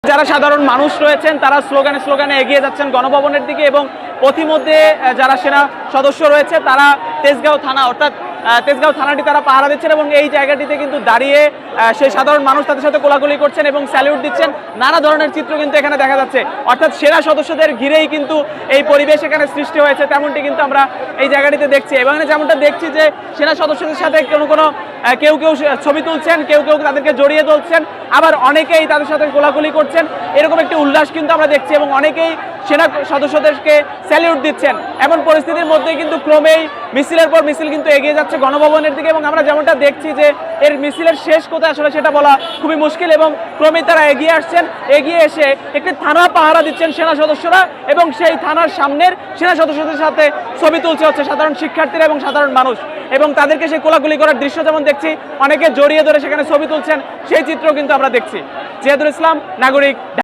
যারা সাধারণ মানুষ রয়েছেন তারা স্লোগানে এগিয়ে যাচ্ছেন গণভবনের দিকে এবং পথিমধ্যে যারা সেনা সদস্য রয়েছে তারা তেজগাঁও থানা অর্থাৎ তেজগাঁও থানাটি তারা পাহারা দিচ্ছেন এবং এই জায়গাটিতে কিন্তু দাঁড়িয়ে সেই সাধারণ মানুষ তাদের সাথে কোলাকুলি করছেন এবং স্যালিউট দিচ্ছেন। নানা ধরনের চিত্র কিন্তু এখানে দেখা যাচ্ছে, অর্থাৎ সেনা সদস্যদের ঘিরেই কিন্তু এই পরিবেশ এখানে সৃষ্টি হয়েছে, তেমনটি কিন্তু আমরা এই জায়গাটিতে দেখছি। এবং যেমনটা দেখছি যে সেনা সদস্যদের সাথে কেউ ছবি তুলছেন, কেউ তাদেরকে জড়িয়ে তুলছেন, আবার অনেকেই তাদের সাথে কোলাকুলি করছেন, এরকম একটি উল্লাস কিন্তু আমরা দেখছি এবং অনেকেই সেনা সদস্যদেরকে স্যালিউট দিচ্ছেন। এমন পরিস্থিতির মধ্যেই কিন্তু ক্রমেই মিছিলের পর মিছিল কিন্তু এগিয়ে যাচ্ছে গণভবনের দিকে এবং আমরা যেমনটা দেখছি যে এর মিছিলের শেষ কোথায় আসলে সেটা বলা খুবই মুশকিল এবং ক্রমেই তারা এগিয়ে আসছেন। এগিয়ে এসে একটি থানা পাহারা দিচ্ছেন সেনা সদস্যরা এবং সেই থানার সামনের সেনা সদস্যদের সাথে ছবি তুলছে হচ্ছে সাধারণ শিক্ষার্থীরা এবং সাধারণ মানুষ এবং তাদেরকে সেই কোলাকুলি করার দৃশ্য যেমন দেখছি, অনেকে জড়িয়ে ধরে সেখানে ছবি তুলছেন, সেই চিত্র কিন্তু আমরা দেখছি। জিয়াদুল ইসলাম, নাগরিক।